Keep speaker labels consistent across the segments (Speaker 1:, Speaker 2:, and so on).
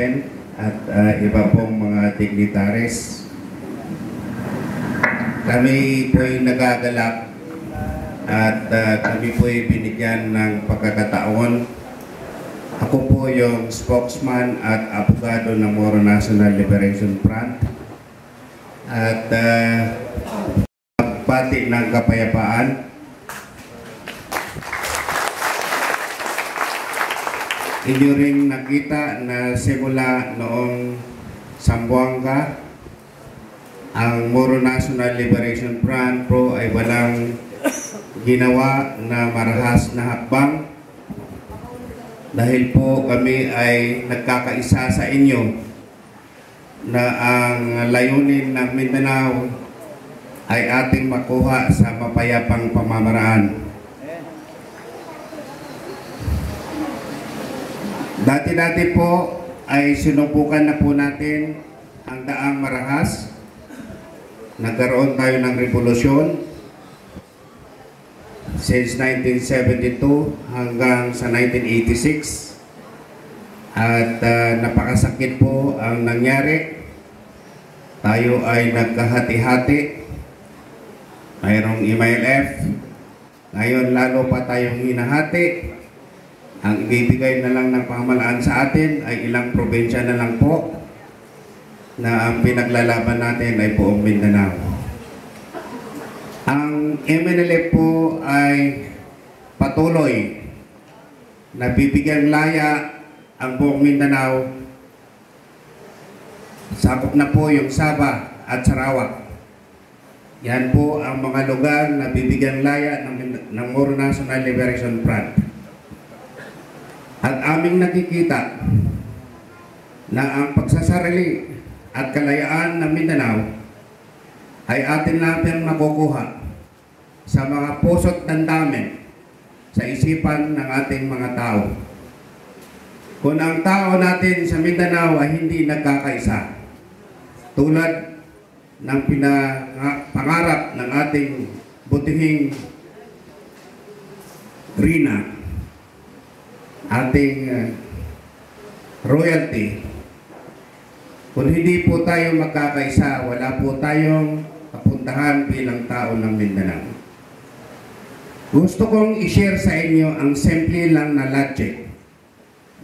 Speaker 1: Open at iba pong mga dignitaries. Kami po'y nagagalak at kami po'y binigyan ng pagkakataon. Ako po yung spokesman at abogado ng Moro National Liberation Front at pagpati ng kapayapaan. Inyo ring nakita na simula noong Sambuanga, ang Moro National Liberation Front po ay walang ginawa na marahas na hakbang dahil po kami ay nagkakaisa sa inyo na ang layunin ng Mindanao ay ating makuha sa mapayapang pamamaraan. Dati-dati po ay sinubukan na po natin ang daang marahas. Nagkaroon tayo ng revolusyon since 1972 hanggang sa 1986 at napakasakit po ang nangyari. Tayo ay nagkahati-hati, mayroong MILF, ngayon lalo pa tayong hinahati. Ang ibibigay na lang ng pamahalaan sa atin ay ilang probinsya na lang po na ang pinaglalaban natin ay buong Mindanao. Ang MNLF po ay patuloy na bibigyan laya ang buong Mindanao. Sakop na po yung Sabah at Sarawak. Yan po ang mga lugar na bibigyan laya ng Moro National Liberation Front. At aming nakikita na ang pagsasarili at kalayaan ng Mindanao ay atin natin makukuha sa mga puso't damdamin sa isipan ng ating mga tao. Kung ang tao natin sa Mindanao ay hindi nagkakaisa, tulad ng pangarap ng ating butihing Rina, ating royalty, kung hindi po tayo magkakaisa, wala po tayong kapuntahan bilang tao ng Mindanao. Gusto kong i-share sa inyo ang simple lang na logic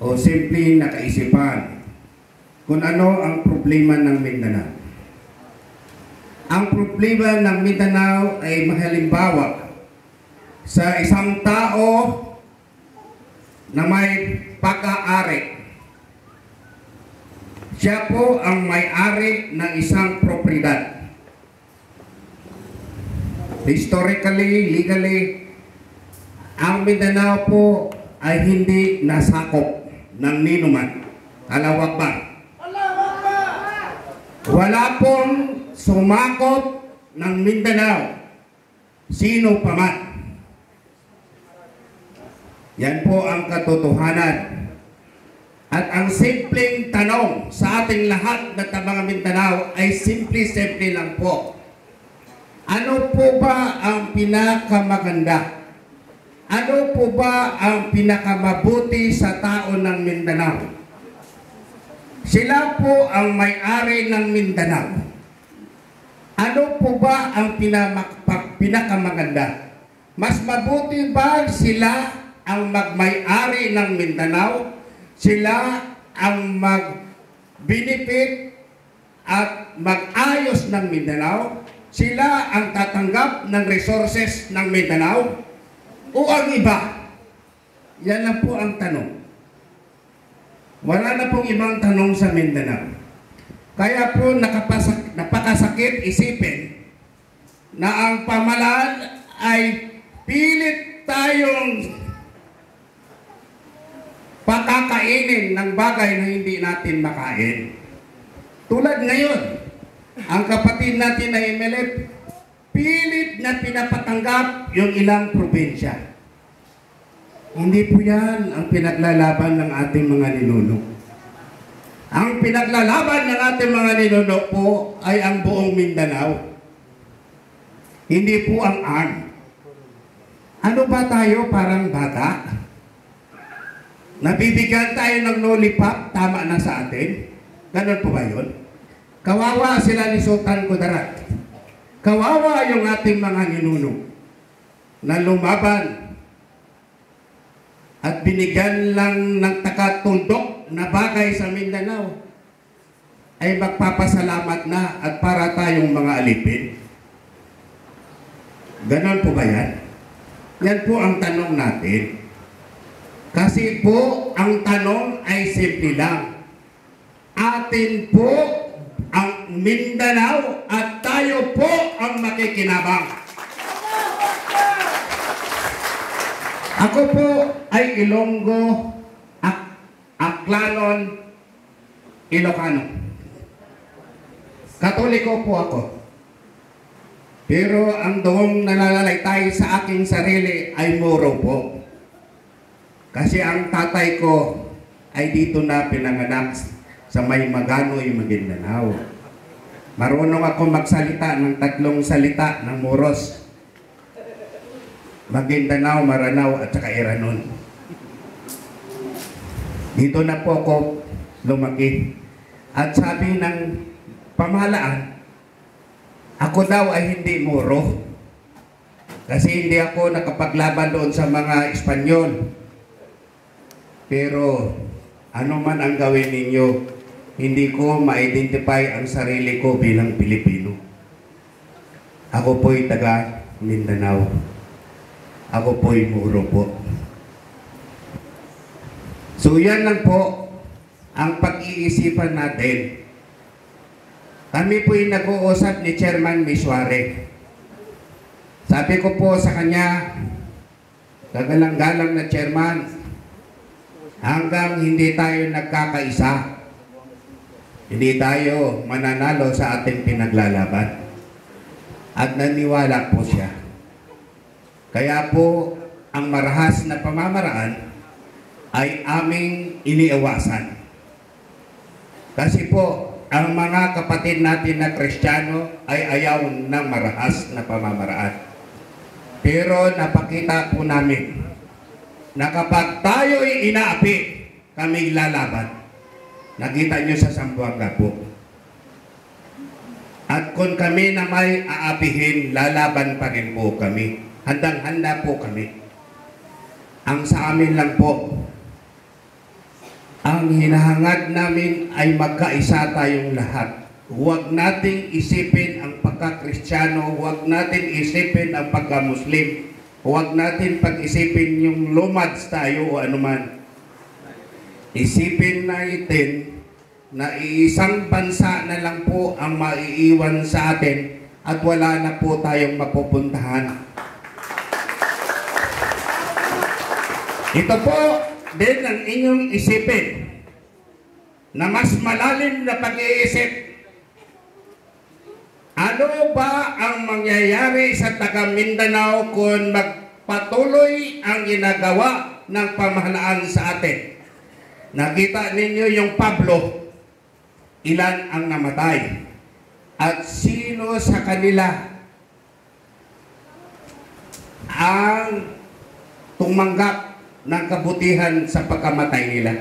Speaker 1: o simple na kaisipan kung ano ang problema ng Mindanao. Ang problema ng Mindanao ay mahalimbawa sa isang tao na may pag-aari. Siya po ang may-ari ng isang propriedad. Historically, legally, ang Mindanao po ay hindi nasakop ng ninuman. Allahu Akbar. Wala pong sumakop ng Mindanao sino pa man. Yan po ang katotohanan. At ang simpleng tanong sa ating lahat na mga Mindanao ay simple lang po. Ano po ba ang pinakamaganda? Ano po ba ang pinakamabuti sa tao ng Mindanao? Sila po ang may-ari ng Mindanao. Ano po ba ang pinakamaganda? Mas mabuti ba sila ang magmay-ari ng Mindanao? Sila ang mag-benefit at mag-ayos ng Mindanao? Sila ang tatanggap ng resources ng Mindanao? O ang iba? Yan lang po ang tanong. Wala na pong ibang tanong sa Mindanao. Kaya po napakasakit isipin na ang pamahalaan ay pilit tayong pakakainin ng bagay na hindi natin makain. Tulad ngayon, ang kapatid natin na MLF, pilit na pinapatanggap yung ilang probinsya. Hindi po yan ang pinaglalaban ng ating mga ninuno. Ang pinaglalaban ng ating mga ninuno po ay ang buong Mindanao. Hindi po ang ARM. Ano ba tayo, parang bata? Nabibigyan tayo ng lollipop, tama na sa atin. Ganun po ba yun? Kawawa sila ni Sultan Kudarat. Kawawa yung ating mga ninuno na lumaban at binigyan lang ng takatuldok na bagay sa Mindanao ay magpapasalamat na at para tayong mga alipin. Ganon po ba yan? Yan po ang tanong natin. Kasi po, ang tanong ay simple lang. Atin po ang Mindanao at tayo po ang makikinabang. Ako po ay Ilonggo, Aklanon, Ilocano. Katoliko po ako. Pero ang doong nalalaytay sa aking sarili ay Moro po. Kasi ang tatay ko ay dito na pinanganak sa may Maganoy, Maguindanao. Marunong ako magsalita ng 3 salita ng Moros. Maguindanao, Maranao at saka Iranon. Dito na po ako lumaki. At sabi ng pamahalaan, ako daw ay hindi Moro. Kasi hindi ako nakapaglaban doon sa mga Espanyol. Pero ano man ang gawin ninyo, hindi ko ma-identify ang sarili ko bilang Pilipino. Ako po'y taga Mindanao. Ako po'y Moro po. So yan lang po ang pag-iisipan natin. Kami po'y nag-uusap ni Chairman Misware. Sabi ko po sa kanya, kagalang-galang na Chairman, hanggang hindi tayo nagkakaisa, hindi tayo mananalo sa ating pinaglalaban. At naniwala po siya. Kaya po, ang marahas na pamamaraan ay aming iniiwasan. Kasi po, ang mga kapatid natin na Kristiyano ay ayaw ng marahas na pamamaraan. Pero napakita po namin na kapag tayo'y inaapi, kaming lalaban. Nakita nyo sa Zamboanga po. At kung kami na may aapihin, lalaban pa rin po kami. Handang-handa po kami. Ang sa amin lang po, ang hinahangad namin ay magkaisa tayong lahat. Huwag nating isipin ang pagka-Kristiyano, huwag natin isipin ang pagka-Muslim, huwag natin pag-isipin yung lumads tayo o anuman. Isipin natin na iisang bansa na lang po ang maiiwan sa atin at wala na po tayong mapupuntahan. Ito po din ang inyong isipin na mas malalim na pag-iisip. Ano ba ang mangyayari sa taga Mindanao kung magpatuloy ang ginagawa ng pamahalaan sa atin? Nakita ninyo yung Pablo, ilan ang namatay? At sino sa kanila ang tumanggap ng kabutihan sa pagkamatay nila?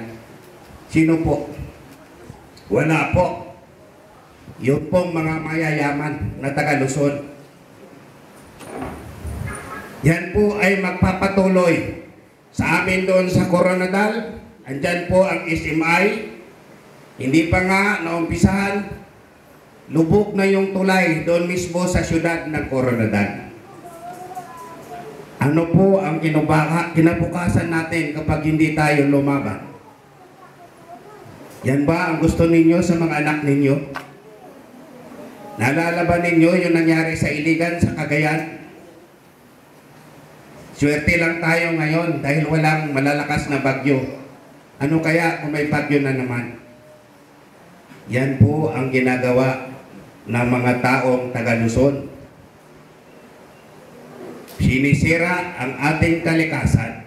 Speaker 1: Sino po? Wala po. Yun pong mga mayayaman na taga Luzon. Yan po ay magpapatuloy sa amin doon sa Coronadal. Andyan po ang SMI. Hindi pa nga naumpisahan. Lubog na yung tulay doon mismo sa syudad ng Coronadal. Ano po ang kinabukasan natin kapag hindi tayo lumaban? Yan ba ang gusto ninyo sa mga anak ninyo? Naalala ba ninyo yung nangyari sa Iligan, sa Cagayan? Swerte lang tayo ngayon dahil walang malalakas na bagyo. Ano kaya kung may bagyo na naman? Yan po ang ginagawa ng mga taong taga Luzon. Sinisira ang ating kalikasan.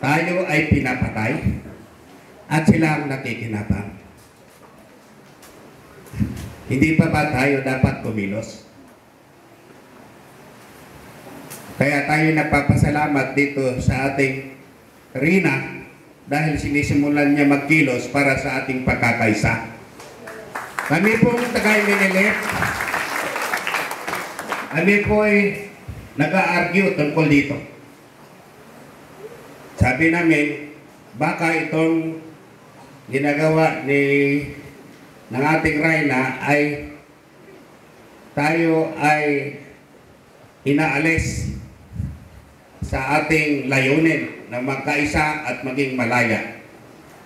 Speaker 1: Tayo ay pinapatay at sila ang nakikinabang. Hindi pa ba tayo dapat kumilos? Kaya tayo nagpapasalamat dito sa ating Rina dahil sinisimulan niya magkilos para sa ating pagkakaisa. Kami pong taga-MNLF, kami po ay nag-a-argue tungkol dito. Sabi namin, baka itong ginagawa ng ating Rayna ay tayo ay inaalis sa ating layunin na magkaisa at maging malaya.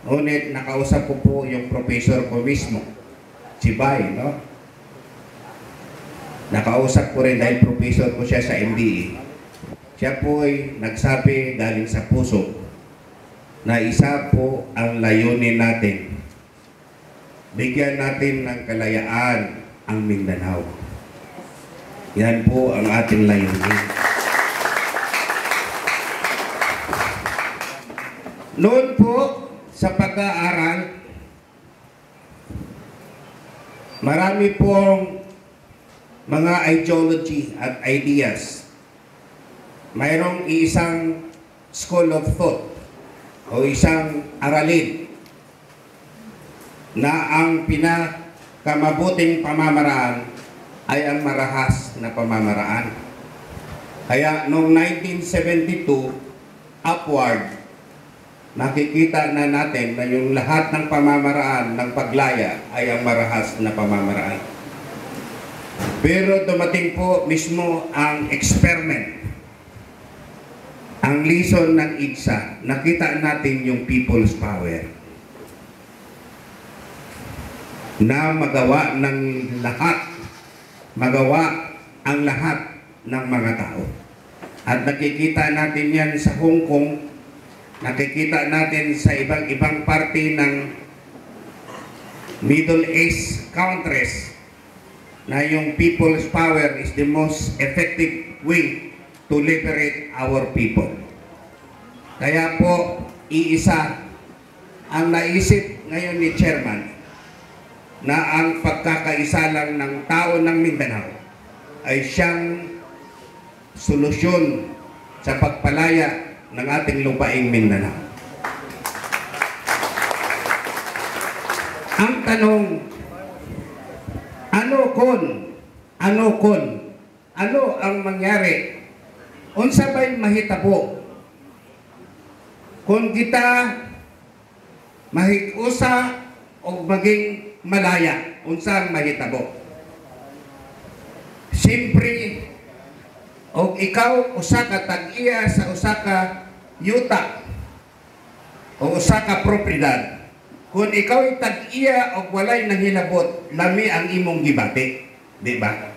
Speaker 1: Ngunit nakausap ko po yung professor ko mismo, si Bay, no? Nakausap ko rin dahil professor ko siya sa MBE. Siya po ay nagsabi galing sa puso na isa po ang layunin natin. Bigyan natin ng kalayaan ang Mindanao. Yan po ang ating layunin. Noon po sa pag-aaral, marami pong mga ideology at ideas. Mayroong isang school of thought o isang aralin na ang pinakamabuting pamamaraan ay ang marahas na pamamaraan. Kaya noong 1972 upward, nakikita na natin na yung lahat ng pamamaraan ng paglaya ay ang marahas na pamamaraan. Pero dumating po mismo ang experiment, ang lesson ng IGSA. Nakita natin yung people's power na magawa ng lahat, magawa ang lahat ng mga tao. At nakikita natin yan sa Hong Kong, nakikita natin sa ibang parte ng Middle East countries na yung people's power is the most effective way to liberate our people. Kaya po, iisa ang naisip ngayon ni Chairman na ang pagkakaisa lang ng tao ng Mindanao ay siyang solusyon sa pagpalaya ng ating lupaing Mindanao. Ang tanong, ano ang mangyari? Unsa ba'y mahitabo kung kita mahikusa o maging malaya? Unsa ang mahitabo? Siyempre, o ikaw usa ka tag-iya sa usa ka yuta o usa ka propiedad, kung ikaw ay tag-iya o walay nanghilabot, lami ang imong gibati, di ba?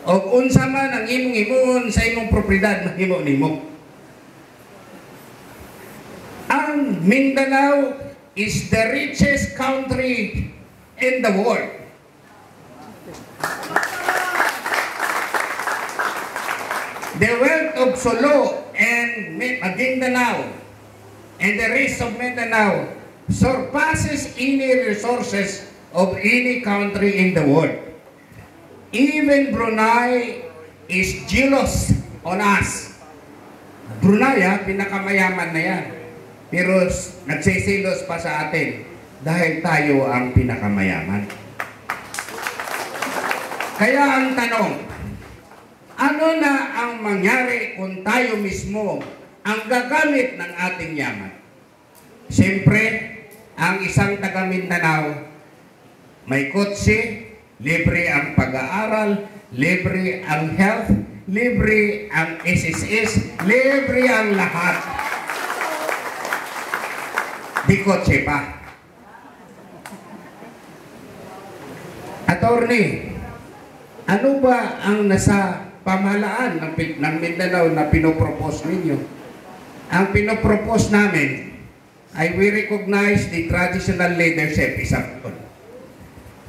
Speaker 1: O unsa man ang imong imuon sa imong propiedad, mahimo nimo. Ang Mindanao is the richest country in the world. The wealth of Sulu and Maguindanao and the rest of Mindanao surpasses any resources of any country in the world. Even Brunei is jealous on us. Brunei, pinakamayaman na yan. Pero nagsisilos pa sa atin dahil tayo ang pinakamayaman. Kaya ang tanong, ano na ang mangyari kung tayo mismo ang gagamit ng ating yaman? Siyempre, ang isang taga Mindanao, may kotse, libre ang pag-aaral, libre ang health, libre ang SSS, libre ang lahat. Di kotse pa. Attorney, ano ba ang nasa pamahalaan ng Mindanao na pinopropose ninyo? Ang pinopropose namin ay we recognize the traditional leadership.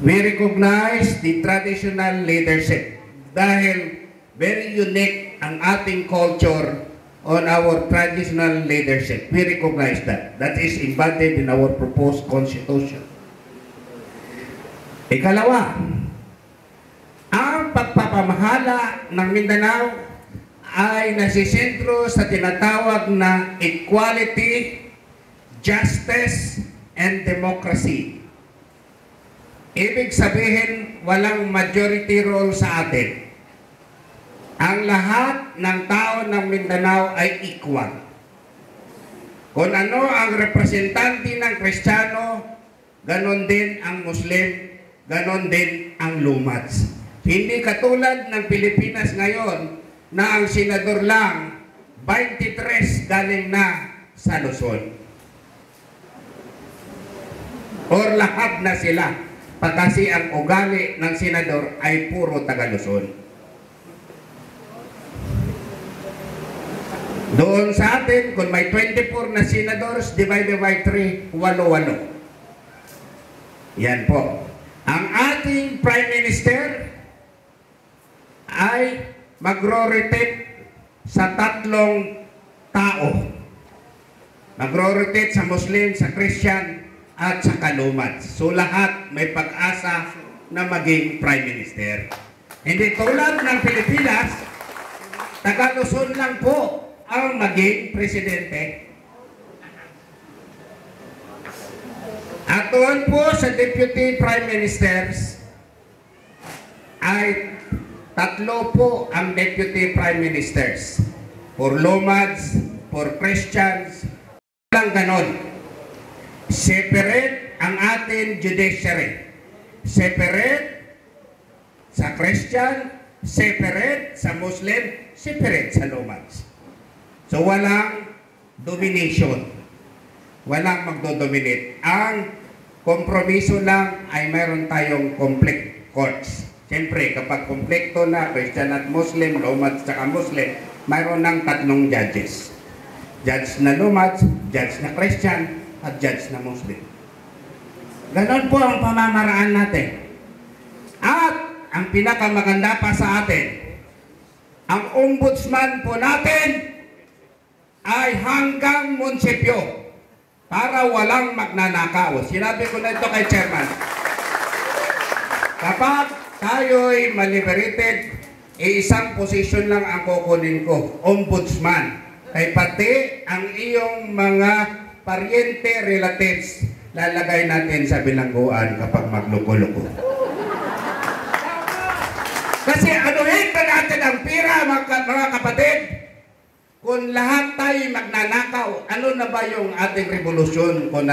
Speaker 1: We recognize the traditional leadership dahil very unique ang ating culture on our traditional leadership. We recognize that. That is embodied in our proposed constitution. Ikalawa, ang pagpapamahala ng Mindanao ay nasisentro sa tinatawag na equality, justice, and democracy. Ibig sabihin, walang majority rule sa atin. Ang lahat ng tao ng Mindanao ay equal. Kung ano ang representante ng Kristiyano, ganon din ang Muslim, ganon din ang Lumats. Hindi katulad ng Pilipinas ngayon na ang senador lang 23 galing na sa Luzon. Or lahat na sila. Pagkasi ang ugali ng senador ay puro taga Luzon. Doon sa atin, kung may 24 na senadors, divided by 3, 8-8. Yan po. Ang ating Prime Minister ay magro-rotate sa 3 tao. Magro-rotate sa Muslim, sa Christian, at sa Lumats. So lahat may pag-asa na maging Prime Minister. Hindi tulad ng Pilipinas, taga Luzon lang po ang maging Presidente. At doon po sa Deputy Prime Ministers ay 3 po ang Deputy Prime Ministers. For Lumats, for Christians, lang ganon. Separate ang ating judiciary. Separate sa Christian, separate sa Muslim, separate sa Lumats. So walang domination. Walang magdodominate. Ang kompromiso lang ay mayroon tayong complete courts. Siyempre, kapag komplekto na Christian at Muslim, Lumats at Muslim, mayroon ng 3 judges. Judge na Lumats, judge na Christian, at judge na Muslim. Ganon po ang pamamaraan natin. At ang pinakamaganda pa sa atin, ang ombudsman po natin ay hanggang munisipyo para walang magnanakaw. Sinabi ko na ito kay Chairman. Kapag tayo'y maliberated, isang posisyon lang ang kukunin ko, ombudsman. Kay pati ang iyong mga pariente, relatives, lalagay natin sa bilangguan kapag magluko-luko. Kasi anuhin ba natin ang pira, mga kapatid? Kung lahat tayo magnanakaw, ano na ba yung ating revolusyon kung